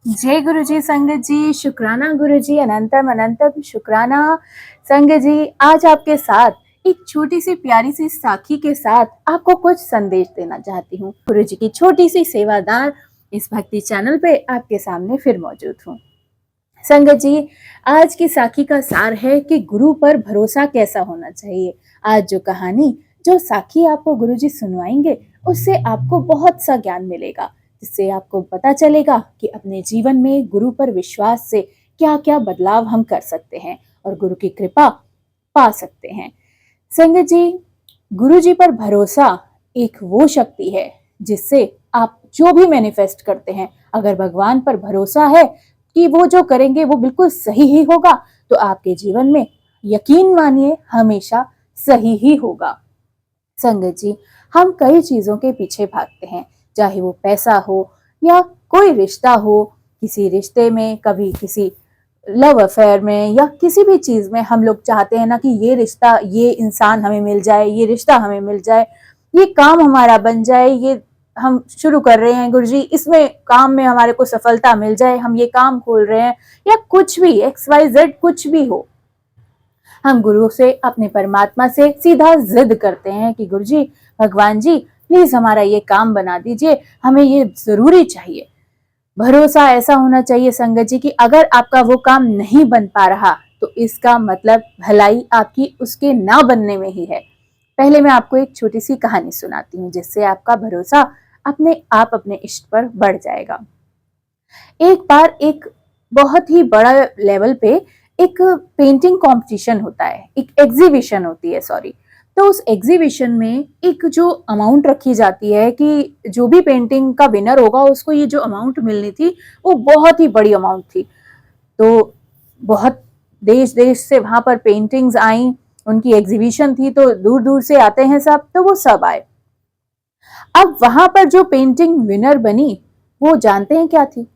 जय गुरु जी संगत जी, शुक्राना गुरु जी, अनंतम अनंतम शुक्राना संगत जी। आज आपके साथ एक छोटी सी प्यारी सी साखी के साथ आपको कुछ संदेश देना चाहती हूँ। गुरु जी की छोटी सी सेवादार इस भक्ति चैनल पे आपके सामने फिर मौजूद हूँ। संगत जी, आज की साखी का सार है कि गुरु पर भरोसा कैसा होना चाहिए। आज जो कहानी, जो साखी आपको गुरु जी सुनवाएंगे, उससे आपको बहुत सा ज्ञान मिलेगा, जिससे आपको पता चलेगा कि अपने जीवन में गुरु पर विश्वास से क्या क्या बदलाव हम कर सकते हैं और गुरु की कृपा पा सकते हैं। संगत जी, गुरु जी पर भरोसा एक वो शक्ति है जिससे आप जो भी मैनिफेस्ट करते हैं, अगर भगवान पर भरोसा है कि वो जो करेंगे वो बिल्कुल सही ही होगा, तो आपके जीवन में यकीन मानिए हमेशा सही ही होगा। संगत जी, हम कई चीजों के पीछे भागते हैं, चाहे वो पैसा हो या कोई रिश्ता हो। किसी रिश्ते में, कभी किसी लव अफेयर में या किसी भी चीज में हम लोग चाहते हैं ना कि ये रिश्ता, ये इंसान हमें मिल जाए, ये रिश्ता हमें मिल जाए, ये काम हमारा बन जाए, ये हम शुरू कर रहे हैं गुरुजी, इसमें काम में हमारे को सफलता मिल जाए, हम ये काम खोल रहे हैं, या कुछ भी एक्स वाई जेड कुछ भी हो। हम गुरु से, अपने परमात्मा से सीधा जिद करते हैं कि गुरुजी, भगवान जी, प्लीज हमारा ये काम बना दीजिए, हमें ये जरूरी चाहिए। भरोसा ऐसा होना चाहिए संगत जी कि अगर आपका वो काम नहीं बन पा रहा तो इसका मतलब भलाई आपकी उसके ना बनने में ही है। पहले मैं आपको एक छोटी सी कहानी सुनाती हूँ, जिससे आपका भरोसा अपने आप अपने इष्ट पर बढ़ जाएगा। एक बार एक बहुत ही बड़ा लेवल पे एक पेंटिंग कंपटीशन होता है, एक एग्जीबिशन होती है, सॉरी। तो उस एग्जीबिशन में एक जो अमाउंट रखी जाती है कि जो भी पेंटिंग का विनर होगा उसको ये जो अमाउंट मिलनी थी वो बहुत ही बड़ी अमाउंट थी। तो बहुत देश देश से वहां पर पेंटिंग्स आई, उनकी एग्जीबिशन थी, तो दूर दूर से आते हैं सब, तो वो सब आए। अब वहां पर जो पेंटिंग विनर बनी, वो जानते हैं क्या थी?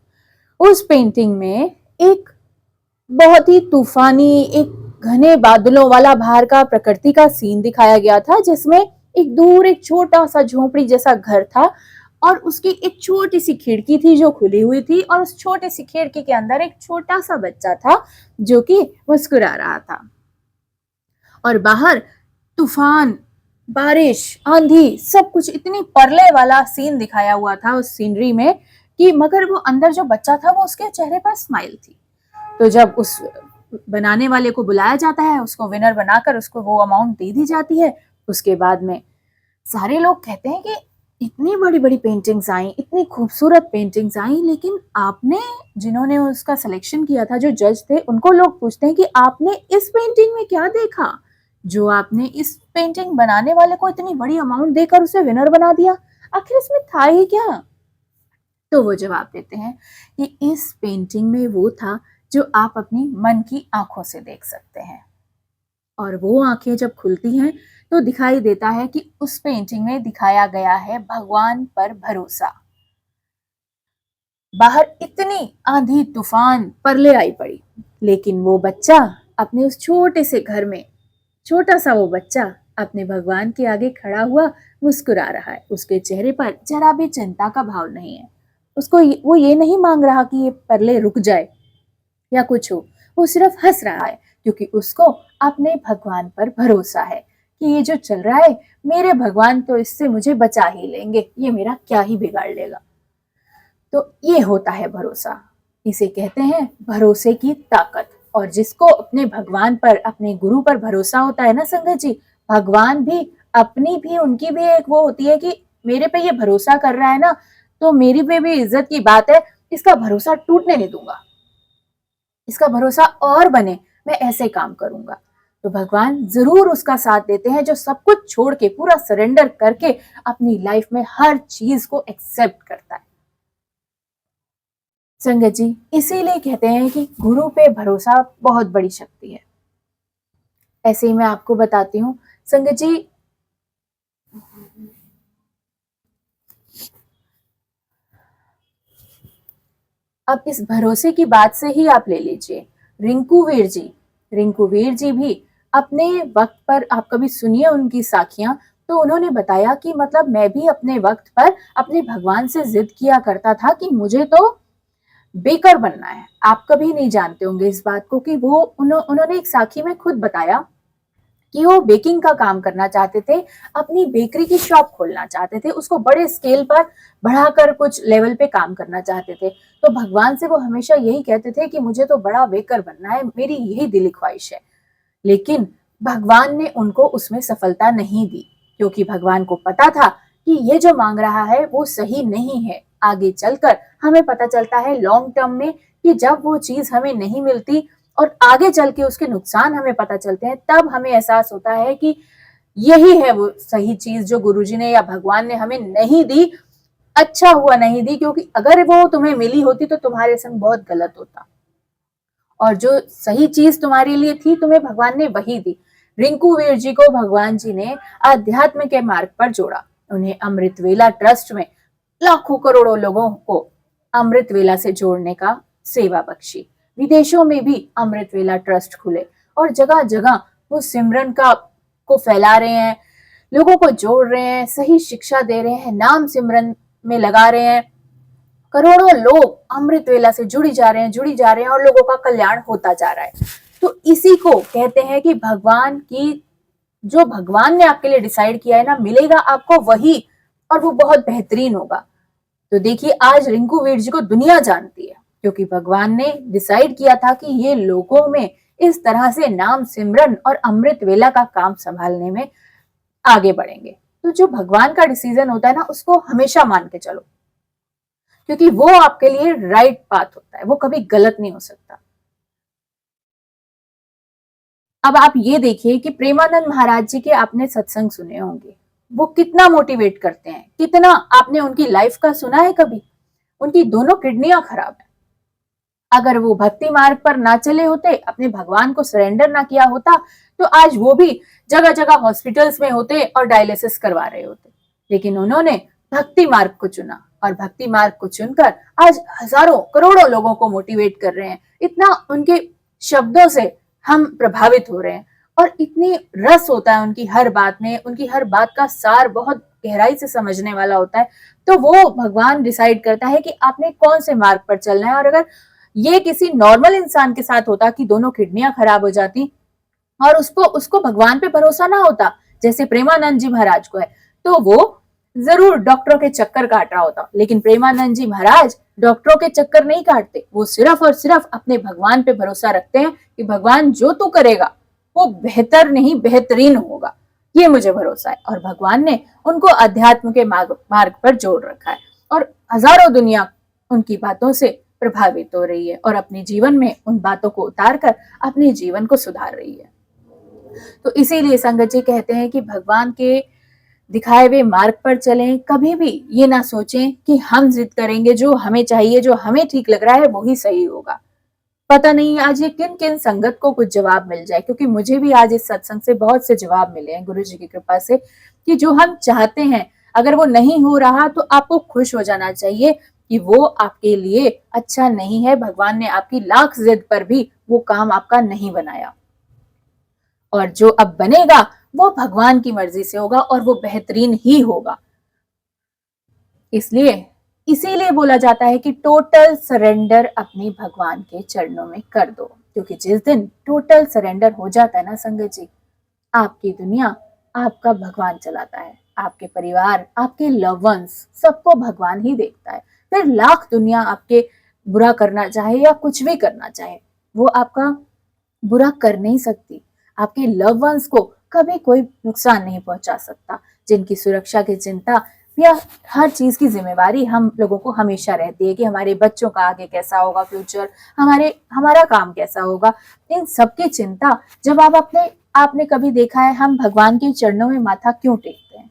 उस पेंटिंग में एक बहुत ही तूफानी, एक घने बादलों वाला बाहर का प्रकृति का सीन दिखाया गया था, जिसमें एक दूर एक छोटा सा झोपड़ी जैसा घर था और उसकी एक छोटी सी खिड़की थी जो खुली हुई थी, और उस छोटी सी खिड़की के अंदर एक छोटा सा बच्चा था जो कि मुस्कुरा रहा था। और बाहर तूफान, बारिश, आंधी, सब कुछ इतनी परले वाला सीन दिखाया हुआ था उस सीनरी में कि मगर वो अंदर जो बच्चा था वो उसके चेहरे पर स्माइल थी। तो जब उस बनाने वाले को बुलाया जाता है, उसको विनर बनाकर उसको वो अमाउंट दे दी जाती है, उसके बाद में सारे लोग कहते हैं कि इतनी बड़ी बड़ी पेंटिंग्स आई, इतनी खूबसूरत पेंटिंग्स आई, लेकिन आपने, जिन्होंने उसका सिलेक्शन किया था, जो जज थे, उनको लोग पूछते हैं कि आपने इस पेंटिंग में क्या देखा जो आपने इस पेंटिंग बनाने वाले को इतनी बड़ी अमाउंट देकर उसे विनर बना दिया? आखिर इसमें था ही क्या? तो वो जवाब देते हैं कि इस पेंटिंग में वो था जो आप अपनी मन की आंखों से देख सकते हैं। और वो आंखें जब खुलती हैं तो दिखाई देता है कि उस पेंटिंग में दिखाया गया है भगवान पर भरोसा। बाहर इतनी आंधी तूफान परले आई पड़ी, लेकिन वो बच्चा अपने उस छोटे से घर में, छोटा सा वो बच्चा अपने भगवान के आगे खड़ा हुआ मुस्कुरा रहा है। उसके चेहरे पर जरा भी चिंता का भाव नहीं है। उसको वो ये नहीं मांग रहा कि ये परले रुक जाए या कुछ हो, वो सिर्फ हंस रहा है, क्योंकि उसको अपने भगवान पर भरोसा है कि ये जो चल रहा है, मेरे भगवान तो इससे मुझे बचा ही लेंगे, ये मेरा क्या ही बिगाड़ लेगा। तो ये होता है भरोसा, इसे कहते हैं भरोसे की ताकत। और जिसको अपने भगवान पर, अपने गुरु पर भरोसा होता है ना संगत जी, भगवान भी, अपनी भी, उनकी भी एक वो होती है कि मेरे पे ये भरोसा कर रहा है ना, तो मेरी पे भी इज्जत की बात है, इसका भरोसा टूटने नहीं दूंगा, इसका भरोसा और बने, मैं ऐसे काम करूंगा। तो भगवान जरूर उसका साथ देते हैं जो सब कुछ छोड़ के, पूरा सरेंडर करके अपनी लाइफ में हर चीज को एक्सेप्ट करता है। संगत जी, इसीलिए कहते हैं कि गुरु पे भरोसा बहुत बड़ी शक्ति है। ऐसे ही मैं आपको बताती हूँ संगत जी, अब इस भरोसे की बात से ही आप ले लीजिए रिंकूवीर जी। रिंकूवीर जी भी अपने वक्त पर, आप कभी सुनिए उनकी साखियां, तो उन्होंने बताया कि मतलब मैं भी अपने वक्त पर अपने भगवान से जिद किया करता था कि मुझे तो बेकर बनना है। आप कभी नहीं जानते होंगे इस बात को कि वो उन्होंने एक साखी में खुद बताया कि वो बेकिंग का काम करना चाहते थे, अपनी बेकरी की शॉप खोलना चाहते थे, उसको बड़े स्केल पर बढ़ाकर कुछ लेवल पे काम करना चाहते थे। तो भगवान से वो हमेशा यही कहते थे कि मुझे तो बड़ा बेकर बनना है, मेरी यही दिली ख्वाहिश है। लेकिन भगवान ने उनको उसमें सफलता नहीं दी, क्योंकि भगवान को पता था कि ये जो मांग रहा है वो सही नहीं है। आगे चलकर हमें पता चलता है लॉन्ग टर्म में कि जब वो चीज हमें नहीं मिलती और आगे चल के उसके नुकसान हमें पता चलते हैं, तब हमें एहसास होता है कि यही है वो सही चीज जो गुरुजी ने या भगवान ने हमें नहीं दी। अच्छा हुआ नहीं दी, क्योंकि अगर वो तुम्हें मिली होती तो तुम्हारे संग बहुत गलत होता, और जो सही चीज तुम्हारे लिए थी तुम्हें भगवान ने वही दी। रिंकू वीर जी को भगवान जी ने अध्यात्म के मार्ग पर जोड़ा। उन्हें अमृत वेला ट्रस्ट में लाखों करोड़ों लोगों को अमृत वेला से जोड़ने का सेवा बख्शी। विदेशों में भी अमृत वेला ट्रस्ट खुले और जगह जगह वो सिमरन का को फैला रहे हैं, लोगों को जोड़ रहे हैं, सही शिक्षा दे रहे हैं, नाम सिमरन में लगा रहे हैं। करोड़ों लोग अमृत वेला से जुड़ी जा रहे हैं और लोगों का कल्याण होता जा रहा है। तो इसी को कहते हैं कि भगवान की, जो भगवान ने आपके लिए डिसाइड किया है ना, मिलेगा आपको वही, और वो बहुत बेहतरीन होगा। तो देखिए आज रिंकू वीर जी को दुनिया जानती है, क्योंकि भगवान ने डिसाइड किया था कि ये लोगों में इस तरह से नाम सिमरन और अमृत वेला का काम संभालने में आगे बढ़ेंगे। तो जो भगवान का डिसीजन होता है ना, उसको हमेशा मान के चलो, क्योंकि वो आपके लिए राइट पाथ होता है, वो कभी गलत नहीं हो सकता। अब आप ये देखिए कि प्रेमानंद महाराज जी के आपने सत्संग सुने होंगे, वो कितना मोटिवेट करते हैं, कितना आपने उनकी लाइफ का सुना है कभी? उनकी दोनों किडनियां खराब है। अगर वो भक्ति मार्ग पर ना चले होते, अपने भगवान को सरेंडर ना किया होता, तो आज वो भी जगह जगह हॉस्पिटल्स में होते और डायलिसिस करवा रहे होते। लेकिन उन्होंने भक्ति मार्ग को चुना, और भक्ति मार्ग को चुनकर आज हजारों करोड़ों लोगों को मोटिवेट कर रहे हैं। इतना उनके शब्दों से हम प्रभावित हो रहे हैं, और इतनी रस होता है उनकी हर बात में, उनकी हर बात का सार बहुत गहराई से समझने वाला होता है। तो वो भगवान डिसाइड करता है कि आपने कौन से मार्ग पर चलना है। और अगर ये किसी नॉर्मल इंसान के साथ होता कि दोनों किडनियां खराब हो जाती और उसको उसको भगवान पे भरोसा ना होता, जैसे प्रेमानंद जी महाराज को है, तो वो जरूर डॉक्टरों के चक्कर काट रहा होता। लेकिन प्रेमानंद जी महाराज डॉक्टरों के चक्कर नहीं काटते, वो सिर्फ और सिर्फ अपने भगवान पे भरोसा रखते हैं कि भगवान जो तू करेगा वो बेहतर नहीं बेहतरीन होगा, ये मुझे भरोसा है। और भगवान ने उनको अध्यात्म के मार्ग पर जोड़ रखा है, और हजारों दुनिया उनकी बातों से प्रभावित हो रही है और अपने जीवन में उन बातों को उतार कर अपने जीवन को सुधार रही है। तो इसीलिए संगत जी कहते हैं कि भगवान के दिखाए हुए मार्ग पर चलें। कभी भी ये ना सोचें कि हम जिद करेंगे, जो हमें चाहिए, जो हमें ठीक लग रहा है वही सही होगा। पता नहीं आज ये किन किन संगत को कुछ जवाब मिल जाए, क्योंकि मुझे भी आज इस सत्संग से बहुत से जवाब मिले हैं गुरु जी की कृपा से, कि जो हम चाहते हैं अगर वो नहीं हो रहा तो आपको खुश हो जाना चाहिए कि वो आपके लिए अच्छा नहीं है। भगवान ने आपकी लाख जिद पर भी वो काम आपका नहीं बनाया, और जो अब बनेगा वो भगवान की मर्जी से होगा और वो बेहतरीन ही होगा। इसीलिए बोला जाता है कि टोटल सरेंडर अपने भगवान के चरणों में कर दो, क्योंकि जिस दिन टोटल सरेंडर हो जाता है ना संगत जी, आपकी दुनिया आपका भगवान चलाता है, आपके परिवार, आपके लव वंस, सबको भगवान ही देखता है। फिर लाख दुनिया आपके बुरा करना चाहे या कुछ भी करना चाहे, वो आपका बुरा कर नहीं सकती। आपके लव वंस को कभी कोई नुकसान नहीं पहुंचा सकता, जिनकी सुरक्षा की चिंता या हर चीज की जिम्मेवारी हम लोगों को हमेशा रहती है कि हमारे बच्चों का आगे कैसा होगा फ्यूचर, हमारा काम कैसा होगा, इन सबकी चिंता जब आपने कभी देखा है हम भगवान के चरणों में माथा क्यों टेकते हैं?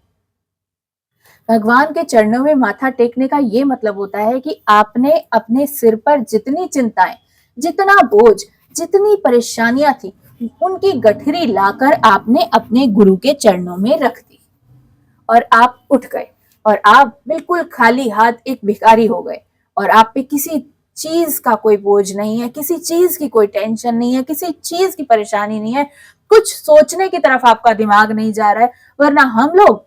भगवान के चरणों में माथा टेकने का ये मतलब होता है कि आपने अपने सिर पर जितनी चिंताएं, जितना बोझ, जितनी परेशानियां थी, उनकी गठरी लाकर आपने अपने गुरु के चरणों में रख दी, और आप उठ गए, और आप बिल्कुल खाली हाथ एक भिखारी हो गए, और आप पे किसी चीज का कोई बोझ नहीं है, किसी चीज की कोई टेंशन नहीं है, किसी चीज की परेशानी नहीं है, कुछ सोचने की तरफ आपका दिमाग नहीं जा रहा है। वरना हम लोग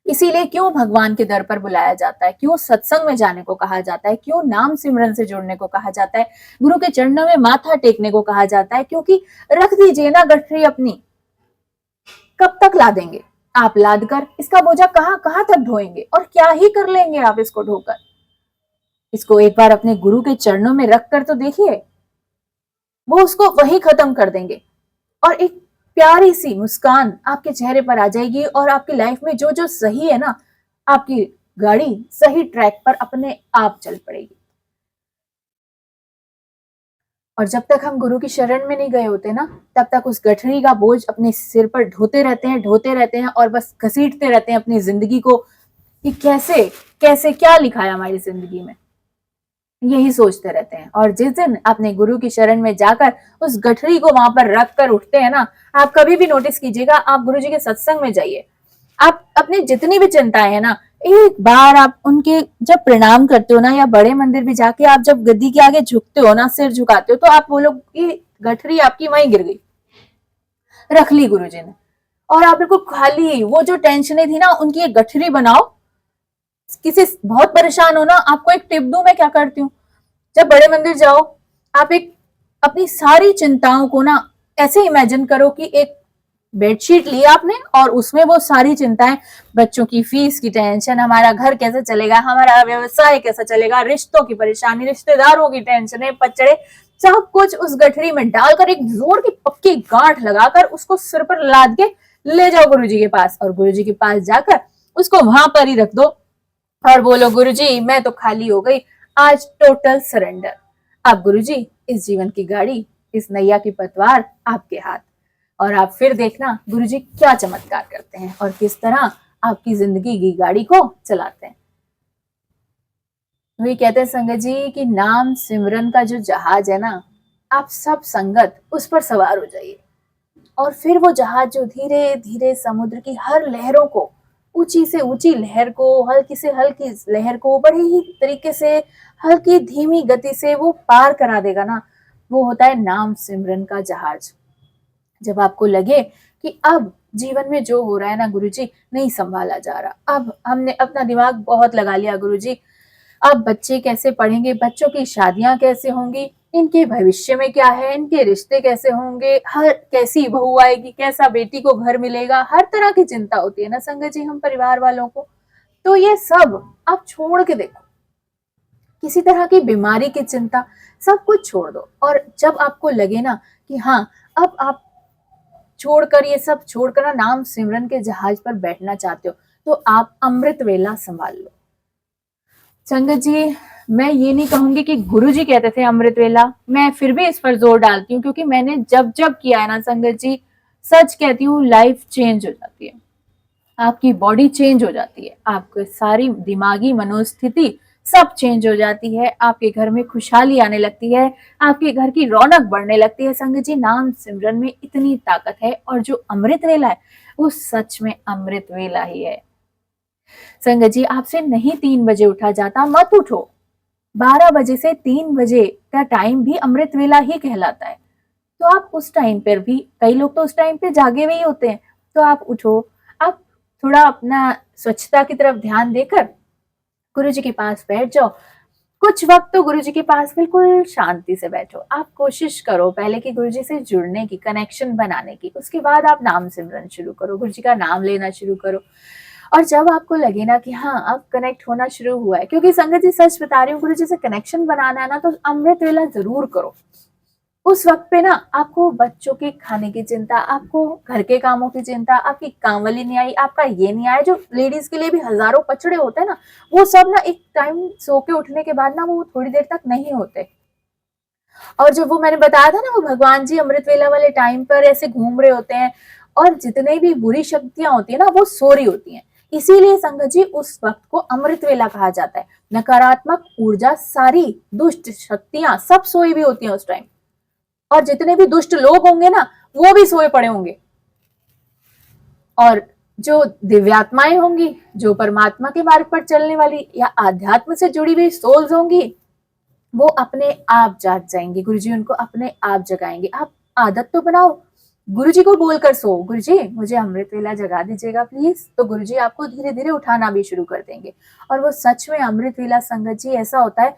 इसीलिए क्यों भगवान के दर पर बुलाया जाता है, क्यों सत्संग में जाने को कहा जाता है, क्यों नाम सिमरन से जुड़ने को कहा जाता है, गुरु के चरणों में माथा टेकने को कहा जाता है, क्योंकि रख दीजिए ना गठरी अपनी, कब तक ला देंगे आप, लाद कर इसका बोझा कहां कहां तक ढोएंगे, और क्या ही कर लेंगे आप इसको ढोकर। इसको एक बार अपने गुरु के चरणों में रख कर तो देखिए, वो उसको वही खत्म कर देंगे, और एक प्यारी सी मुस्कान आपके चेहरे पर आ जाएगी, और आपकी लाइफ में जो जो सही है ना, आपकी गाड़ी सही ट्रैक पर अपने आप चल पड़ेगी। और जब तक हम गुरु की शरण में नहीं गए होते ना, तब तक उस गठरी का बोझ अपने सिर पर ढोते रहते हैं और बस घसीटते रहते हैं अपनी जिंदगी को, कि कैसे कैसे क्या लिखा है हमारी जिंदगी में, यही सोचते रहते हैं। और जिस दिन अपने गुरु की शरण में जाकर उस गठरी को वहां पर रख कर उठते हैं ना, आप कभी भी नोटिस कीजिएगा, आप गुरु जी के सत्संग में जाइए, आप अपनी जितनी भी चिंताएं है ना, एक बार आप उनके जब प्रणाम करते हो ना, या बड़े मंदिर भी जाके आप जब गद्दी के आगे झुकते हो ना, सिर झुकाते हो, तो आप बोलो कि गठरी आपकी वहीं गिर गई, रख ली गुरु जी ने, और आप बिल्कुल खाली, वो जो टेंशनें थी ना, उनकी एक गठरी बनाओ। किसी बहुत परेशान हो ना, आपको एक टिप दूं, मैं क्या करती हूँ, जब बड़े मंदिर जाओ, आप एक अपनी सारी चिंताओं को ना ऐसे इमेजिन करो कि एक बेडशीट ली आपने, और उसमें वो सारी चिंताएं, बच्चों की फीस की टेंशन, हमारा घर कैसे चलेगा, हमारा व्यवसाय कैसा चलेगा, रिश्तों की परेशानी, रिश्तेदारों की टेंशन, पचड़े, सब कुछ उस गठरी में डालकर एक जोर की पक्की गांठ लगाकर उसको सिर पर लाद के ले जाओ गुरुजी के पास, और गुरुजी के पास जाकर उसको वहां पर ही रख दो, और बोलो गुरुजी मैं तो खाली हो गई, आज टोटल सरेंडर। अब गुरुजी, इस जीवन की गाड़ी, इस नैया की पतवार आपके हाथ, और आप फिर देखना गुरुजी क्या चमत्कार करते हैं और किस तरह आपकी जिंदगी की गाड़ी को चलाते हैं। वे कहते हैं संगत जी कि नाम सिमरन का जो जहाज है ना, आप सब संगत उस पर सवार हो जाइए, और फिर वो जहाज जो धीरे धीरे समुद्र की हर लहरों को, ऊंची से ऊंची लहर को, हल्की से हल्की लहर को बड़े ही तरीके से, हल्की धीमी गति से वो पार करा देगा ना, वो होता है नाम सिमरन का जहाज। जब आपको लगे कि अब जीवन में जो हो रहा है ना गुरुजी, नहीं संभाला जा रहा, अब हमने अपना दिमाग बहुत लगा लिया गुरुजी, अब बच्चे कैसे पढ़ेंगे, बच्चों की शादियां कैसे होंगी, इनके भविष्य में क्या है, इनके रिश्ते कैसे होंगे, हर कैसी बहू आएगी, कैसा बेटी को घर मिलेगा, हर तरह की चिंता होती है ना संगत जी हम परिवार वालों को। तो ये सब आप छोड़ के देखो, किसी तरह की बीमारी की चिंता, सब कुछ छोड़ दो, और जब आपको लगे ना कि हाँ, अब आप छोड़कर, ये सब छोड़कर ना नाम सिमरन के जहाज पर बैठना चाहते हो, तो आप अमृत वेला संभाल लो। संगत जी, मैं ये नहीं कहूंगी कि गुरु जी कहते थे अमृत वेला, मैं फिर भी इस पर जोर डालती हूँ, क्योंकि मैंने जब जब किया है ना संगत जी, सच कहती हूँ, लाइफ चेंज हो जाती है, आपकी बॉडी चेंज हो जाती है, आपकी सारी दिमागी मनोस्थिति सब चेंज हो जाती है, आपके घर में खुशहाली आने लगती है, आपके घर की रौनक बढ़ने लगती है। संगत जी, नाम सिमरन में इतनी ताकत है, और जो अमृत वेला है वो सच में अमृत वेला ही है। संगत जी, आपसे नहीं 3 बजे उठा जाता, मत उठो, 12 बजे से 3 बजे का टाइम भी अमृत वेला ही कहलाता है। तो आप उस टाइम पर भी, कई लोग तो उस टाइम पे जागे हुए ही होते हैं, तो आप उठो, आप थोड़ा अपना स्वच्छता की तरफ ध्यान देकर गुरु जी के पास बैठ जाओ, कुछ वक्त तो गुरु जी के पास बिल्कुल शांति से बैठो, आप कोशिश करो पहले कि गुरु जी से जुड़ने की, कनेक्शन बनाने की, उसके बाद आप नाम सिमरन शुरू करो, गुरु जी का नाम लेना शुरू करो। और जब आपको लगे ना कि हाँ अब कनेक्ट होना शुरू हुआ है, क्योंकि संगत जी सच बता रही हूँ, गुरु जी से कनेक्शन बनाना है ना, तो अमृत वेला जरूर करो। उस वक्त पे ना आपको बच्चों के खाने की चिंता, आपको घर के कामों की चिंता, आपकी काम वाली नहीं आई, आपका ये नहीं आया, जो लेडीज के लिए भी हजारों पचड़े होते हैं ना, वो सब ना एक टाइम सो के उठने के बाद ना वो थोड़ी देर तक नहीं होते। और जो वो मैंने बताया था ना, वो भगवान जी अमृत वेला वाले टाइम पर ऐसे घूम रहे होते हैं, और जितने भी बुरी शक्तियां होती है ना, वो सो रही होती हैं। इसीलिए संगत जी उस वक्त को अमृत वेला कहा जाता है। नकारात्मक ऊर्जा सारी, दुष्ट शक्तियां सब सोई हुई होती हैं उस टाइम, और जितने भी दुष्ट लोग होंगे ना, वो भी सोए पड़े होंगे, और जो दिव्यात्माएं होंगी, जो परमात्मा के मार्ग पर चलने वाली या आध्यात्म से जुड़ी हुई सोल्स होंगी, वो अपने आप जाग जाएंगे, गुरुजी उनको अपने आप जगाएंगे। आप आदत तो बनाओ, गुरुजी को बोलकर सो, गुरुजी मुझे अमृत वेला जगा दीजिएगा प्लीज, तो गुरुजी आपको धीरे धीरे उठाना भी शुरू कर देंगे। और वो सच में अमृत वेला संगत जी ऐसा होता है,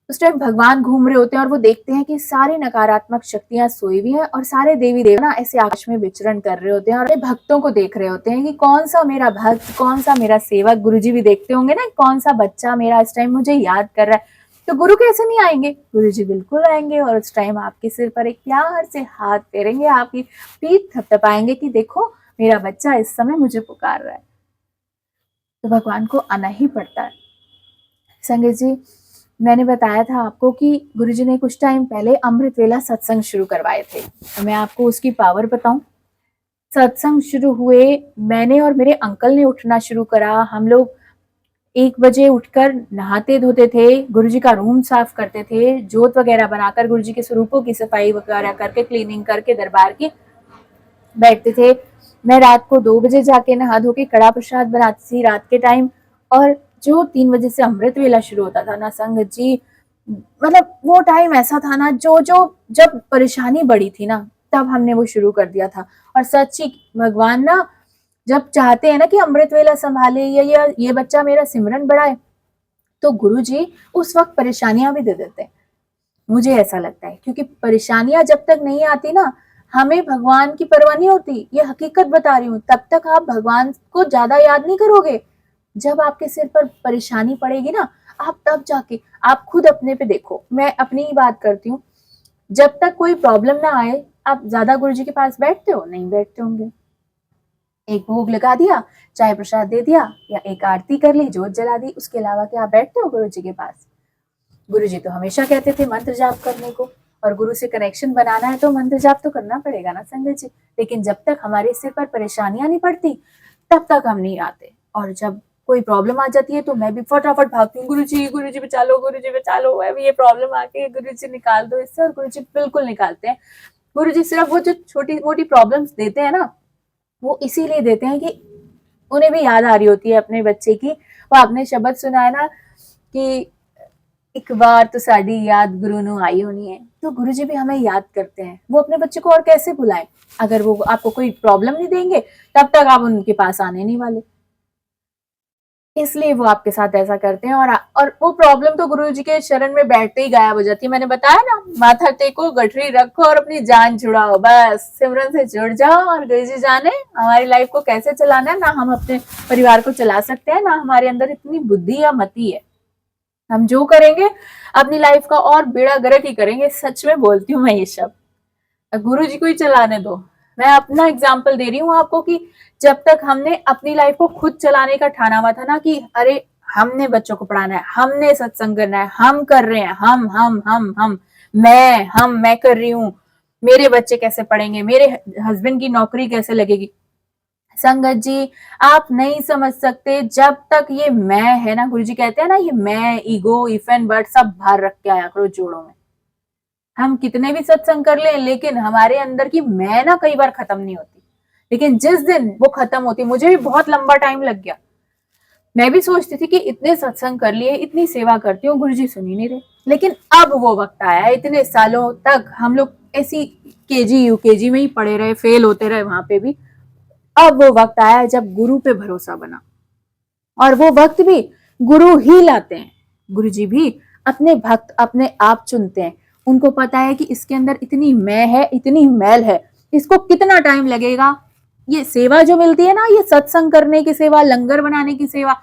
उस टाइम भगवान घूम रहे होते हैं और वो देखते हैं कि सारी नकारात्मक शक्तियां सोई हुई हैं और सारे देवी देवता ना ऐसे आकाश में विचरण कर रहे होते हैं और भक्तों को देख रहे होते हैं कि कौन सा मेरा भक्त, कौन सा मेरा सेवक। गुरुजी भी देखते होंगे ना कौन सा बच्चा मेरा इस टाइम मुझे याद कर रहा है, तो गुरु कैसे नहीं आएंगे, गुरुजी बिल्कुल आएंगे और उस टाइम आपके सिर पर एक प्यार से हाथ फेरेंगे, आपकी पीठ थपथपाएंगे कि देखो मेरा बच्चा इस समय मुझे पुकार रहा है। तो भगवान को आना ही पड़ता है। संगत जी, मैंने बताया था आपको कि गुरुजी ने कुछ टाइम पहले अमृत वेला सत्संग शुरू करवाए थे, तो मैं आपको उसकी पावर बताऊं। सत्संग शुरू हुए, मैंने और मेरे अंकल ने उठना शुरू करा। हम लोग 1 बजे उठकर नहाते धोते थे, गुरुजी का रूम साफ करते थे, जोत वगैरह बनाकर गुरुजी के स्वरूपों की सफाई वगैरह करके, क्लीनिंग करके दरबार की बैठते थे। मैं रात को 2 बजे जाके नहा धो के कड़ा प्रसाद बनाती थी रात के टाइम, और जो 3 बजे से अमृत वेला शुरू होता था ना संगत जी, मतलब वो टाइम ऐसा था ना, जो जब परेशानी बड़ी थी ना तब हमने वो शुरू कर दिया था। और सच्ची भगवान ना जब चाहते हैं ना कि अमृत वेला संभाले या ये बच्चा मेरा सिमरन बढ़ाए, तो गुरुजी उस वक्त परेशानियां भी दे देते हैं। मुझे ऐसा लगता है, क्योंकि परेशानियां जब तक नहीं आती ना, हमें भगवान की परवाह नहीं होती। ये हकीकत बता रही हूँ, तब तक आप भगवान को ज्यादा याद नहीं करोगे। जब आपके सिर पर परेशानी पड़ेगी ना, आप तब जाके आप खुद अपने पे देखो। मैं अपनी ही बात करती हूँ, जब तक कोई प्रॉब्लम ना आए आप ज्यादा गुरुजी के पास बैठते हो? नहीं बैठते होंगे। एक भोग लगा दिया, चाय प्रसाद दे दिया, या एक आरती कर ली, जोत जला दी, उसके अलावा क्या आप बैठते हो गुरुजी के पास? गुरुजी तो हमेशा कहते थे मंत्र जाप करने को, और गुरु से कनेक्शन बनाना है तो मंत्र जाप तो करना पड़ेगा ना संगत जी। लेकिन जब तक हमारे सिर पर परेशानियां नहीं पड़ती तब तक हम नहीं आते, और जब कोई प्रॉब्लम आ जाती है तो मैं भी फटाफट भागती हूँ, गुरुजी बचा लो, गुरुजी बचा लो, अभी ये प्रॉब्लम आ गई, गुरुजी निकाल दो इससे। और गुरुजी बिल्कुल निकालते हैं। गुरुजी सिर्फ वो जो छोटी मोटी प्रॉब्लम्स देते हैं ना, वो इसीलिए देते हैं कि उन्हें भी याद आ रही होती है अपने बच्चे की। वो आपने शब्द सुना है ना कि एक बार तो साड़ी याद गुरु नु आई होनी है, तो गुरुजी भी हमें याद करते हैं। वो अपने बच्चे को और कैसे भुलाएं? अगर वो आपको कोई प्रॉब्लम नहीं देंगे तब तक आप उनके पास आने नहीं वाले, इसलिए वो आपके साथ ऐसा करते हैं। और वो प्रॉब्लम तो गुरुजी के शरण में बैठते ही गायब हो जाती है। मैंने बताया ना, माथा टेको, गठरी रखो और अपनी जान छुड़ाओ, बस सिमरन से जुड़ जाओ और गुरुजी जाने हमारी लाइफ को कैसे चलाना है। ना हम अपने परिवार को चला सकते हैं, ना हमारे अंदर इतनी बुद्धि या मति है। हम जो करेंगे अपनी लाइफ का और बेड़ा गर्क ही करेंगे। सच में बोलती हूँ मैं ये शब्द, गुरु जी को ही चलाने दो। मैं अपना एग्जाम्पल दे रही हूँ आपको कि जब तक हमने अपनी लाइफ को खुद चलाने का ठाना हुआ था ना कि अरे हमने बच्चों को पढ़ाना है, हमने सत्संग करना है, हम कर रहे हैं, हम मैं कर रही हूँ, मेरे बच्चे कैसे पढ़ेंगे, मेरे हस्बैंड की नौकरी कैसे लगेगी। संगत जी, आप नहीं समझ सकते जब तक ये मैं है ना, गुरुजी कहते हैं ना, ये मैं, ईगो, इफ एंड बट सब बाहर रख के आया करो जोड़ों में। हम कितने भी सत्संग कर ले, लेकिन हमारे अंदर की मैं ना कई बार खत्म नहीं होती। लेकिन जिस दिन वो खत्म होती, मुझे भी बहुत लंबा टाइम लग गया। मैं भी सोचती थी कि इतने सत्संग कर लिए, इतनी सेवा करती हूँ, गुरुजी सुन ही नहीं रहे। लेकिन अब वो वक्त आया, इतने सालों तक हम लोग ऐसी केजी यूकेजी में ही पड़े रहे, फेल होते रहे वहां पे भी। अब वो वक्त आया जब गुरु पे भरोसा बना, और वो वक्त भी गुरु ही लाते हैं। गुरुजी भी अपने भक्त अपने आप चुनते हैं। उनको पता है कि इसके अंदर इतनी मैं है, इतनी मैल है, इसको कितना टाइम लगेगा। ये सेवा जो मिलती है ना, ये सत्संग करने की सेवा, लंगर बनाने की सेवा,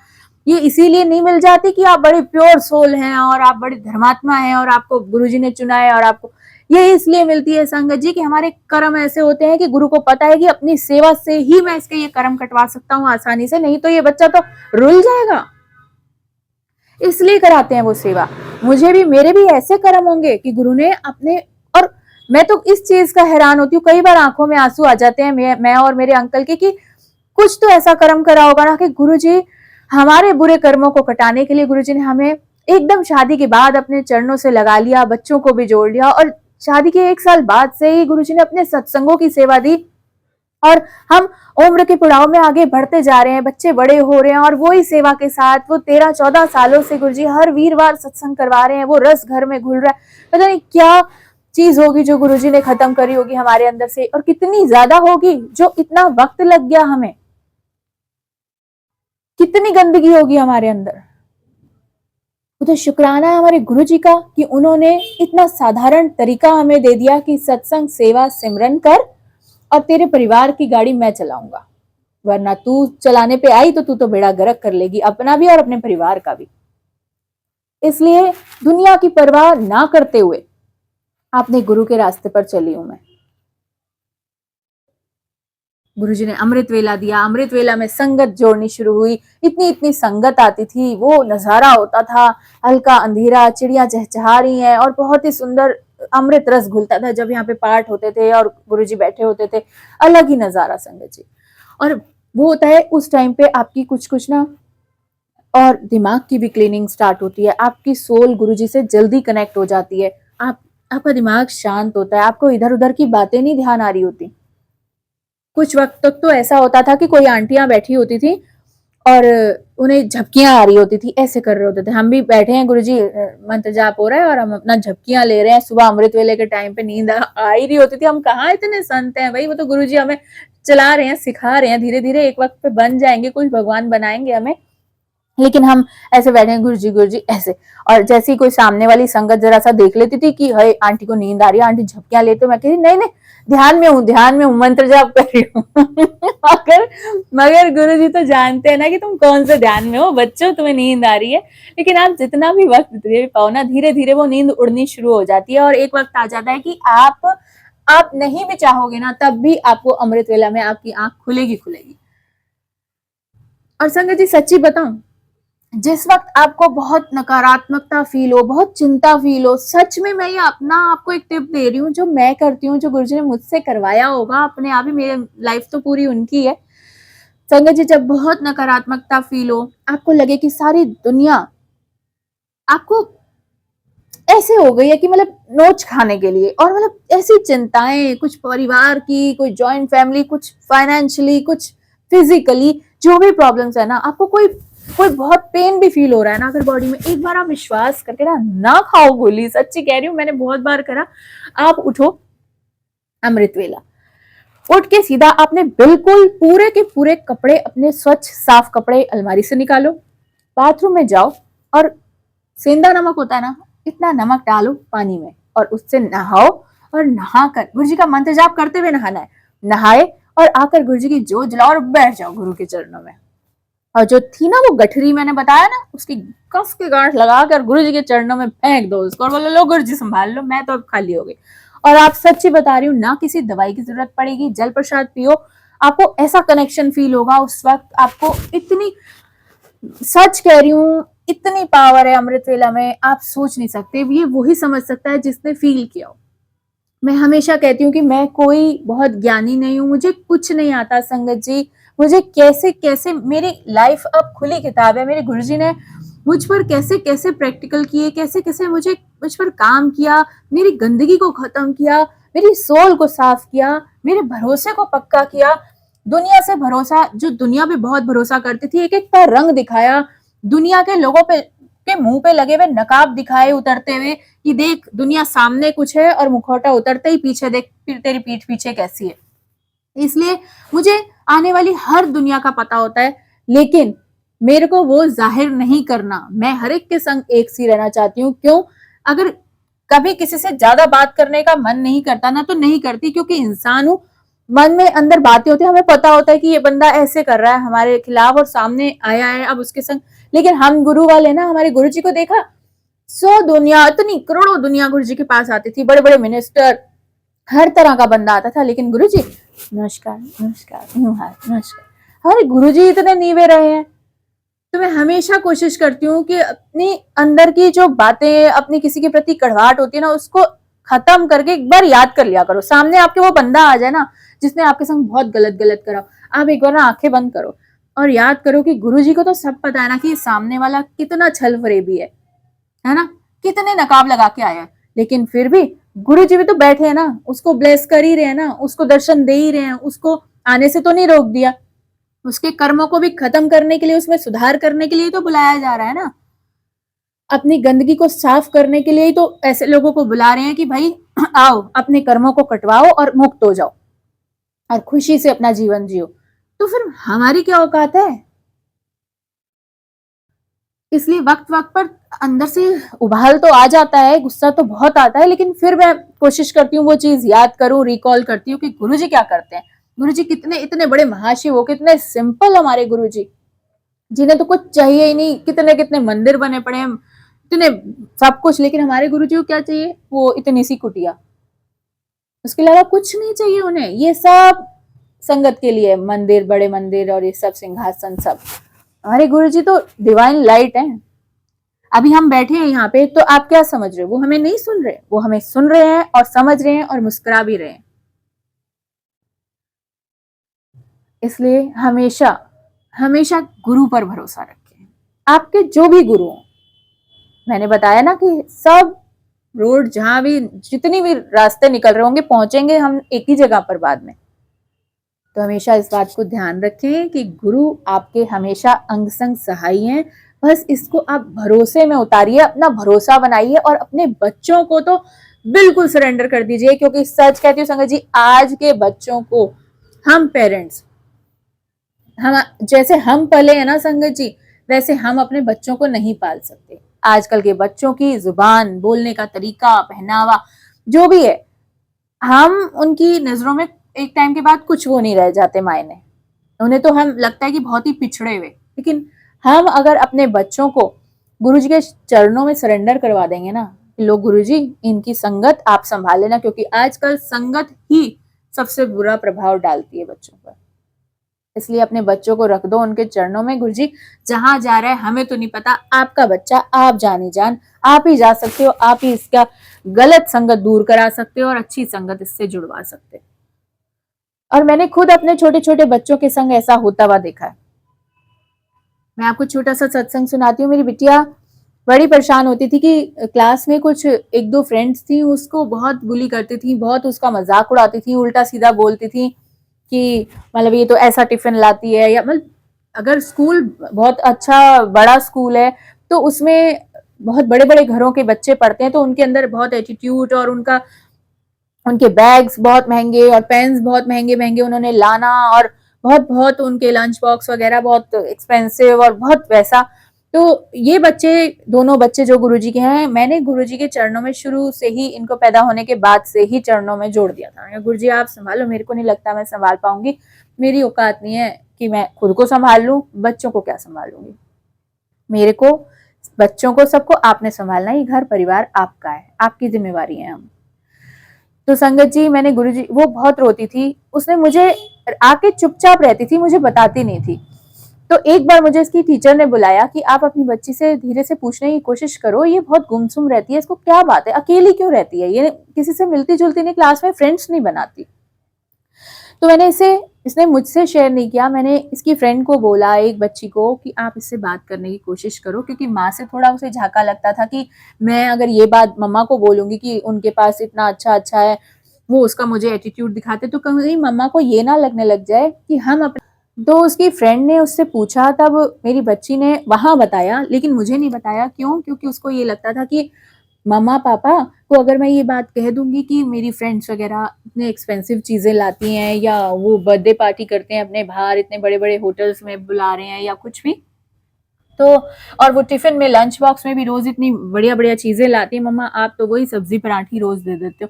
ये इसीलिए नहीं मिल जाती कि आप बड़े प्योर सोल हैं और आप बड़े धर्मात्मा हैं और आपको गुरुजी ने चुना है। और आपको ये इसलिए मिलती है संगत जी कि हमारे कर्म ऐसे होते हैं कि गुरु को पता है कि अपनी सेवा से ही मैं इसके ये कर्म कटवा सकता हूँ आसानी से, नहीं तो ये बच्चा तो रुल जाएगा। इसलिए कराते हैं वो सेवा। मुझे भी, मेरे भी ऐसे कर्म होंगे कि गुरु ने अपने, और मैं तो इस चीज का हैरान होती हूँ, कई बार आंखों में आंसू आ जाते हैं मैं और मेरे अंकल के, कि कुछ तो ऐसा कर्म करा होगा ना कि गुरुजी हमारे बुरे कर्मों को कटाने के लिए गुरुजी ने हमें एकदम शादी के बाद अपने चरणों से लगा लिया, बच्चों को भी जोड़ लिया, और शादी के 1 साल बाद से ही गुरुजी ने अपने सत्संगों की सेवा दी, और हम उम्र के पड़ाव में आगे बढ़ते जा रहे हैं, बच्चे बड़े हो रहे हैं, और वही सेवा के साथ वो 13-14 सालों से गुरुजी हर वीरवार सत्संग करवा रहे हैं। वो रस घर में घुल रहा है, पता नहीं क्या चीज होगी जो गुरुजी ने खत्म करी होगी हमारे अंदर से, और कितनी ज्यादा होगी जो इतना वक्त लग गया हमें, कितनी गंदगी होगी हमारे अंदर। तो शुक्राना है हमारे गुरुजी का कि उन्होंने इतना साधारण तरीका हमें दे दिया कि सत्संग, सेवा, सिमरन कर और तेरे परिवार की गाड़ी मैं चलाऊंगा, वरना तू चलाने पे आई तो तू तो बेड़ा गर्क कर लेगी, अपना भी और अपने परिवार का भी। इसलिए दुनिया की परवाह ना करते हुए अपने गुरु के रास्ते पर चली हूं मैं। गुरुजी ने अमृत वेला दिया, अमृत वेला में संगत जोड़नी शुरू हुई, इतनी इतनी संगत आती थी, वो नजारा होता था, हल्का अंधेरा, चिड़िया चहचहा रही हैं और बहुत ही सुंदर अमृत रस घुलता था जब यहाँ पे पाठ होते थे और गुरुजी बैठे होते थे। अलग ही नजारा संगत जी। और वो होता है उस टाइम पे आपकी कुछ कुछ ना, और दिमाग की भी क्लीनिंग स्टार्ट होती है, आपकी सोल गुरुजी से जल्दी कनेक्ट हो जाती है, आपका दिमाग शांत होता है, आपको इधर उधर की बातें नहीं ध्यान आ रही होती। कुछ वक्त तक तो ऐसा होता था कि कोई आंटियां बैठी होती थी और उन्हें झपकियां आ रही होती थी, ऐसे कर रहे होते थे, हम भी बैठे हैं गुरुजी मंत्र जाप हो रहा है और हम अपना झपकियां ले रहे हैं, सुबह अमृत वेले के टाइम पे नींद आ ही रही होती थी। हम कहाँ इतने संत हैं भाई, वो तो गुरुजी हमें चला रहे हैं, सिखा रहे हैं, धीरे धीरे एक वक्त पे बन जाएंगे, कुछ भगवान बनाएंगे हमें, लेकिन हम ऐसे बैठे हैं गुरुजी ऐसे। और जैसे ही कोई सामने वाली संगत जरा सा देख लेती थी कि हाय आंटी को नींद आ रही है, आंटी झपकियां लेते, मैं कहती नहीं नहीं ध्यान में हूँ, मंत्र जाप कर रही हूँ। मगर गुरुजी तो जानते हैं ना कि तुम कौन से ध्यान में हो, बच्चों तुम्हें नींद आ रही है। लेकिन आप जितना भी वक्त दे पाओ ना, धीरे धीरे वो नींद उड़नी शुरू हो जाती है और एक वक्त आ जाता है कि आप नहीं भी चाहोगे ना तब भी आपको अमृत वेला में आपकी आंख खुलेगी खुलेगी। और संगत जी सच्ची बताऊं, जिस वक्त आपको बहुत नकारात्मकता फील हो, बहुत चिंता फील हो, सच में मैं ये अपना आपको एक टिप दे रही हूँ जो मैं करती हूँ, जो गुरुजी ने मुझसे करवाया होगा अपने आप ही, मेरी लाइफ तो पूरी उनकी है। संगत जी जब बहुत नकारात्मकता फील हो, आपको लगे कि सारी दुनिया आपको ऐसे हो गई है कि मतलब नोच खाने के लिए, और मतलब ऐसी चिंताएं, कुछ परिवार की, कोई जॉइंट फैमिली, कुछ फाइनेंशियली, कुछ फिजिकली, जो भी प्रॉब्लम्स है ना, आपको कोई बहुत पेन भी फील हो रहा है ना अगर बॉडी में, एक बार आप विश्वास करके ना खाओ गोली, सच्ची कह रही हूँ, मैंने बहुत बार करा। आप उठो अमृत वेला, उठ के सीधा आपने बिल्कुल पूरे के पूरे कपड़े, अपने स्वच्छ साफ कपड़े अलमारी से निकालो, बाथरूम में जाओ और सेंधा नमक होता है ना, इतना नमक डालो पानी में और उससे नहाओ, और नहाकर गुरुजी का मंत्र जाप करते हुए नहाना है, नहाए और आकर गुरुजी की जोत जलाओ और बैठ जाओ गुरु के चरणों में। और जो थी ना वो गठरी मैंने बताया ना, उसकी कस के गांठ लगाकर गुरुजी के चरणों में फेंक दो उसको और बोलो लो गुरुजी संभाल लो, मैं तो अब खाली हो गई। और आप सच्ची बता रही हूँ, ना किसी दवाई की जरूरत पड़ेगी, जल प्रसाद पियो, आपको ऐसा कनेक्शन फील होगा उस वक्त, आपको इतनी, सच कह रही हूँ, इतनी पावर है अमृत वेला में, आप सोच नहीं सकते। ये वही समझ सकता है जिसने फील किया हो। मैं हमेशा कहती हूँ कि मैं कोई बहुत ज्ञानी नहीं हूँ, मुझे कुछ नहीं आता संगत जी, मुझे कैसे कैसे, मेरी लाइफ अब खुली किताब है, मेरे गुरुजी ने मुझ पर कैसे कैसे प्रैक्टिकल किए, कैसे कैसे मुझ पर काम किया, मेरी गंदगी को खत्म किया, मेरी सोल को साफ किया, मेरे भरोसे को पक्का किया, दुनिया से भरोसा, जो दुनिया पे बहुत भरोसा करती थी, एक एक का रंग दिखाया, दुनिया के लोगों पे के मुंह पे लगे हुए नकाब दिखाए उतरते हुए कि देख दुनिया सामने कुछ है और मुखौटा उतरते ही पीछे देख तेरी पीठ पीछे कैसी है। इसलिए मुझे आने वाली हर दुनिया का पता होता है, लेकिन मेरे को वो जाहिर नहीं करना, मैं हर एक के संग एक सी रहना चाहती हूँ। क्यों? अगर कभी किसी से ज्यादा बात करने का मन नहीं करता ना तो नहीं करती, क्योंकि इंसान हूं, मन में अंदर बातें होती है, हमें पता होता है कि ये बंदा ऐसे कर रहा है हमारे खिलाफ और सामने आया है अब उसके संग, लेकिन हम गुरु वाले ना, हमारे गुरु जी को देखा, 100 दुनिया, इतनी करोड़ों दुनिया गुरु जी के पास आती थी, बड़े बड़े मिनिस्टर, हर तरह का बंदा आता था, लेकिन गुरु जी नमस्कार नमस्कार नमस्कार। हमारे गुरु जी इतने नीवे रहे हैं। तो मैं हमेशा कोशिश करती हूँ कि अपनी अंदर की जो बातें, अपनी किसी के प्रति कड़वाहट होती है ना, उसको खत्म करके एक बार याद कर लिया करो। सामने आपके वो बंदा आ जाए ना जिसने आपके संग बहुत गलत गलत करा, आप एक बार ना आंखें बंद करो और याद करो कि गुरुजी को तो सब पता है ना कि सामने वाला कितना छल फरेबी है ना, कितने नकाब लगा के आया है, लेकिन फिर भी गुरुजी भी तो बैठे हैं ना, उसको ब्लेस कर ही रहे हैं ना, उसको दर्शन दे ही रहे हैं, उसको आने से तो नहीं रोक दिया, उसके कर्मों को भी खत्म करने के लिए, उसमें सुधार करने के लिए तो बुलाया जा रहा है ना, अपनी गंदगी को साफ करने के लिए ही तो ऐसे लोगों को बुला रहे हैं कि भाई आओ अपने कर्मों को कटवाओ और मुक्त हो जाओ और खुशी से अपना जीवन जियो। तो फिर हमारी क्या औकात है? इसलिए वक्त वक्त पर अंदर से उबाल तो आ जाता है, गुस्सा तो बहुत आता है, लेकिन फिर मैं कोशिश करती हूँ वो चीज याद करूं, रिकॉल करती हूँ कि गुरुजी क्या करते हैं। गुरुजी कितने इतने बड़े महाशिव हो, कितने सिंपल हमारे गुरुजी, जिन्हें तो कुछ चाहिए ही नहीं, कितने कितने मंदिर बने पड़े हैं, इतने सब कुछ, लेकिन हमारे गुरुजी को क्या चाहिए? वो इतनी सी कुटिया, उसके अलावा कुछ नहीं चाहिए उन्हें। ये सब संगत के लिए मंदिर, बड़े मंदिर और ये सब सिंहासन सब। हमारे गुरुजी तो डिवाइन लाइट है। अभी हम बैठे हैं यहाँ पे, तो आप क्या समझ रहे हो? वो हमें नहीं सुन रहे, वो हमें सुन रहे हैं और समझ रहे हैं और मुस्कुरा भी रहे हैं। इसलिए हमेशा हमेशा गुरु पर भरोसा रखें। आपके जो भी गुरु हो, मैंने बताया ना कि सब रोड जहां भी जितनी भी रास्ते निकल रहे होंगे, पहुंचेंगे हम एक ही जगह पर बाद में। तो हमेशा इस बात को ध्यान रखें कि गुरु आपके हमेशा अंग संग सहाई हैं। बस इसको आप भरोसे में उतारिए, अपना भरोसा बनाइए और अपने बच्चों को तो बिल्कुल सरेंडर कर दीजिए, क्योंकि सच कहती हूँ संगत जी, आज के बच्चों को हम पेरेंट्स, हम जैसे हम पले हैं ना संगत जी, वैसे हम अपने बच्चों को नहीं पाल सकते। आजकल के बच्चों की जुबान, बोलने का तरीका, पहनावा, जो भी है, हम उनकी नजरों में एक टाइम के बाद कुछ वो नहीं रह जाते मायने। उन्हें तो हम लगता है कि बहुत ही पिछड़े हुए। लेकिन हम अगर अपने बच्चों को गुरु जी के चरणों में सरेंडर करवा देंगे ना, लो गुरु जी इनकी संगत आप संभाल लेना, क्योंकि आजकल संगत ही सबसे बुरा प्रभाव डालती है बच्चों पर। इसलिए अपने बच्चों को रख दो उनके चरणों में। गुरु जी जहां जा रहा है हमें तो नहीं पता, आपका बच्चा आप जानी जान, आप ही जा सकते हो, आप ही इसका गलत संगत दूर करा सकते हो और अच्छी संगत इससे जुड़वा सकते हो। और मैंने खुद अपने छोटे छोटे बच्चों के संग ऐसा होता हुआ देखा है। मैं आपको छोटा सा सत्संग सुनाती हूँ। मेरी बिटिया बड़ी परेशान होती थी कि क्लास में कुछ एक दो फ्रेंड्स थी, उसको बहुत बुली करती थी, बहुत उसका मजाक उड़ाती थी, उल्टा सीधा बोलती थी कि मतलब ये तो ऐसा टिफिन लाती है, या मतलब अगर स्कूल बहुत अच्छा बड़ा स्कूल है तो उसमें बहुत बड़े बड़े घरों के बच्चे पढ़ते हैं, तो उनके अंदर बहुत एटीट्यूड, और उनका उनके बैग्स बहुत महंगे और पेन्स बहुत महंगे महंगे उन्होंने लाना, और बहुत बहुत उनके लंच बॉक्स वगैरह बहुत एक्सपेंसिव और बहुत वैसा। तो ये बच्चे, दोनों बच्चे जो गुरुजी के हैं, मैंने गुरुजी के चरणों में शुरू से ही, इनको पैदा होने के बाद से ही चरणों में जोड़ दिया था। गुरुजी आप संभालो, मेरे को नहीं लगता मैं संभाल पाऊंगी, मेरी औकात नहीं है कि मैं खुद को संभाल लूं, बच्चों को क्या संभाल लूंगी। मेरे को, बच्चों को, सबको आपने संभालना है, ये घर परिवार आपका है, आपकी जिम्मेवारी है हम। तो संगत जी मैंने गुरुजी, वो बहुत रोती थी, उसने मुझे आके चुपचाप रहती थी, मुझे बताती नहीं थी। तो एक बार मुझे इसकी टीचर ने बुलाया कि आप अपनी बच्ची से धीरे से पूछने की कोशिश करो, ये बहुत गुमसुम रहती है, इसको क्या बात है, अकेली क्यों रहती है, ये किसी से मिलती जुलती नहीं, क्लास में फ्रेंड्स नहीं बनाती। तो मैंने इसने मुझसे शेयर नहीं किया, मैंने इसकी फ्रेंड को बोला, एक बच्ची को, कि आप इससे बात करने की कोशिश करो, क्योंकि माँ से थोड़ा उसे झाका लगता था कि मैं अगर ये बात मम्मा को बोलूंगी कि उनके पास इतना अच्छा अच्छा है, वो उसका मुझे एटीट्यूड दिखाते, तो कहीं मम्मा को ये ना लगने लग जाए कि हम अपने। तो उसकी फ्रेंड ने उससे पूछा, तब मेरी बच्ची ने वहां बताया, लेकिन मुझे नहीं बताया। क्यों? क्योंकि उसको ये लगता था कि मम्मा पापा को अगर मैं ये बात कह दूंगी कि मेरी फ्रेंड्स वगैरह इतने एक्सपेंसिव चीजें लाती हैं, या वो बर्थडे पार्टी करते हैं अपने बाहर, इतने बड़े बड़े होटल्स में बुला रहे हैं या कुछ भी, तो और वो टिफिन में लंच बॉक्स में भी रोज इतनी बढ़िया बढ़िया चीजें लाती है, मम्मा आप तो वही सब्जी पराठी रोज दे देते हो।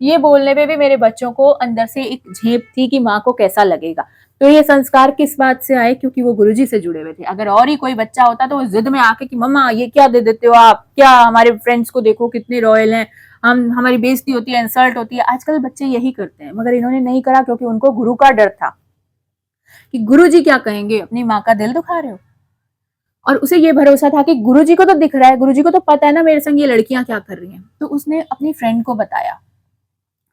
ये बोलने पे भी मेरे बच्चों को अंदर से एक झेप थी कि माँ को कैसा लगेगा। तो ये संस्कार किस बात से आए? क्योंकि वो गुरुजी से जुड़े हुए थे। अगर और ही कोई बच्चा होता तो वो जिद में आके कि मम्मा ये क्या दे देते हो आप, क्या हमारे फ्रेंड्स को देखो कितने रॉयल हैं, हम हमारी बेइज्जती होती है, इंसल्ट होती है। आजकल बच्चे यही करते हैं, मगर इन्होंने नहीं करा क्योंकि उनको गुरु का डर था कि गुरुजी क्या कहेंगे, अपनी माँ का दिल दुखा रहे हो। और उसे ये भरोसा था कि गुरुजी को तो दिख रहा है, गुरुजी को तो पता है ना मेरे संग ये लड़कियां क्या कर रही हैं। तो उसने अपनी फ्रेंड को बताया।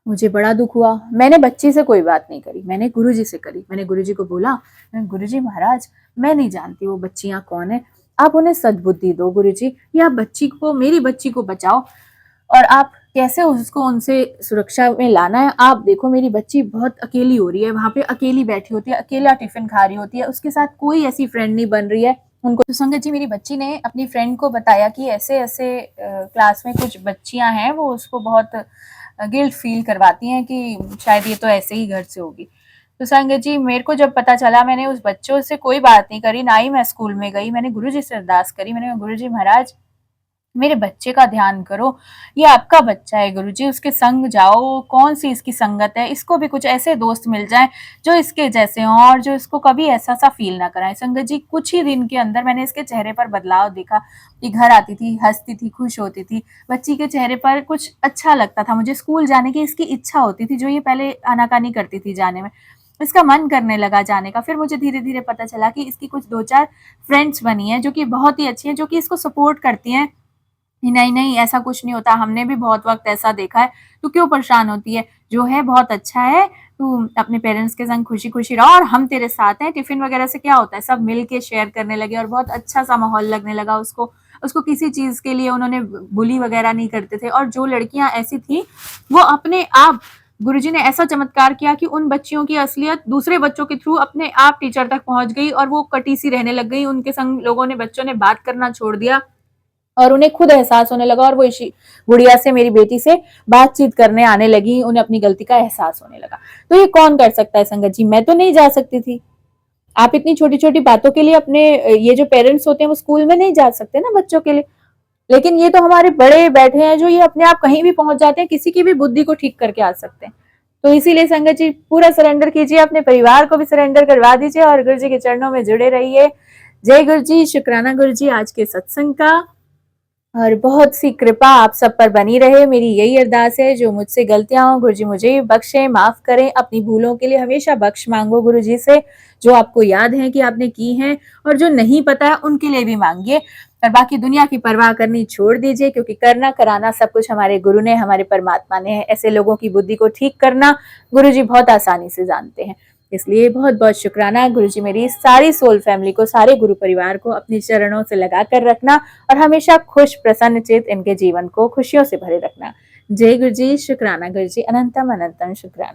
मुझे बड़ा दुख हुआ। मैंने बच्ची से कोई बात नहीं करी, मैंने गुरुजी से करी। मैंने गुरुजी को बोला, गुरुजी महाराज मैं नहीं जानती वो बच्चियां कौन है, आप उन्हें सद्बुद्धि दो गुरुजी, या बच्ची को, मेरी बच्ची को बचाओ, और आप कैसे उसको उनसे सुरक्षा में लाना है। आप देखो मेरी बच्ची बहुत अकेली हो रही है, वहां पे अकेली बैठी होती है, अकेला टिफिन खा रही होती है, उसके साथ कोई ऐसी फ्रेंड नहीं बन रही है उनको। तो संगत जी मेरी बच्ची ने अपनी फ्रेंड को बताया कि ऐसे ऐसे क्लास में कुछ बच्चियां हैं, वो उसको बहुत गिल्ट फील करवाती हैं कि शायद ये तो ऐसे ही घर से होगी। तो संगत जी, मेरे को जब पता चला, मैंने उस बच्चों से कोई बात नहीं करी, ना ही मैं स्कूल में गई। मैंने गुरुजी से अरदास करी, मैंने कहा गुरुजी महाराज मेरे बच्चे का ध्यान करो, ये आपका बच्चा है गुरुजी, उसके संग जाओ, कौन सी इसकी संगत है, इसको भी कुछ ऐसे दोस्त मिल जाएं जो इसके जैसे हों और जो इसको कभी ऐसा सा फील ना कराएं। संगत जी, कुछ ही दिन के अंदर मैंने इसके चेहरे पर बदलाव देखा। ये घर आती थी, हंसती थी, खुश होती थी, बच्ची के चेहरे पर कुछ अच्छा लगता था, मुझे स्कूल जाने की इसकी इच्छा होती थी, जो ये पहले आनाकानी करती थी जाने में, इसका मन करने लगा जाने का। फिर मुझे धीरे धीरे पता चला कि इसकी कुछ 2-4 फ्रेंड्स बनी हैं जो कि बहुत ही अच्छी हैं, जो कि इसको सपोर्ट करती हैं। नहीं नहीं, ऐसा कुछ नहीं होता, हमने भी बहुत वक्त ऐसा देखा है, तू क्यों परेशान होती है, जो है बहुत अच्छा है, तू अपने पेरेंट्स के संग खुशी खुशी रहो और हम तेरे साथ हैं। टिफिन वगैरह से क्या होता है, सब मिल के शेयर करने लगे और बहुत अच्छा सा माहौल लगने लगा उसको। उसको किसी चीज के लिए उन्होंने बुली वगैरह नहीं करते थे। और जो लड़कियां ऐसी थी, वो अपने आप, गुरुजी ने ऐसा चमत्कार किया कि उन बच्चियों की असलियत दूसरे बच्चों के थ्रू अपने आप टीचर तक पहुंच गई और वो कटी सी रहने लग गई। उनके संग लोगों ने, बच्चों ने बात करना छोड़ दिया और उन्हें खुद एहसास होने लगा और वो इसी गुड़िया से, मेरी बेटी से बातचीत करने आने लगी, उन्हें अपनी गलती का एहसास होने लगा। तो ये कौन कर सकता है संगत जी, मैं तो नहीं जा सकती थी। आप इतनी छोटी छोटी बातों के लिए अपने, ये जो पेरेंट्स होते हैं वो स्कूल में नहीं जा सकते ना बच्चों के लिए, लेकिन ये तो हमारे बड़े बैठे हैं जो ये अपने आप कहीं भी पहुंच जाते हैं, किसी की भी बुद्धि को ठीक करके आ सकते हैं। तो इसीलिए संगत जी, पूरा सरेंडर कीजिए, अपने परिवार को भी सरेंडर करवा दीजिए और गुरु जी के चरणों में जुड़े रहिए। जय गुरु जी, शुक्राना गुरु जी आज के सत्संग का, और बहुत सी कृपा आप सब पर बनी रहे। मेरी यही अरदास है, जो मुझसे गलतियां हो गुरुजी मुझे बख्शें, माफ करें। अपनी भूलों के लिए हमेशा बख्श मांगो गुरुजी से, जो आपको याद है कि आपने की हैं, और जो नहीं पता है उनके लिए भी मांगिए। और बाकी दुनिया की परवाह करनी छोड़ दीजिए, क्योंकि करना कराना सब कुछ हमारे गुरु ने, हमारे परमात्मा ने है। ऐसे लोगों की बुद्धि को ठीक करना गुरुजी बहुत आसानी से जानते हैं। इसलिए बहुत बहुत शुक्राना गुरुजी, मेरी सारी सोल फैमिली को, सारे गुरु परिवार को अपने चरणों से लगा कर रखना और हमेशा खुश प्रसन्न चित इनके जीवन को खुशियों से भरे रखना। जय गुरु जी, शुक्राना गुरु जी, अनंतम अनंतम शुक्राना।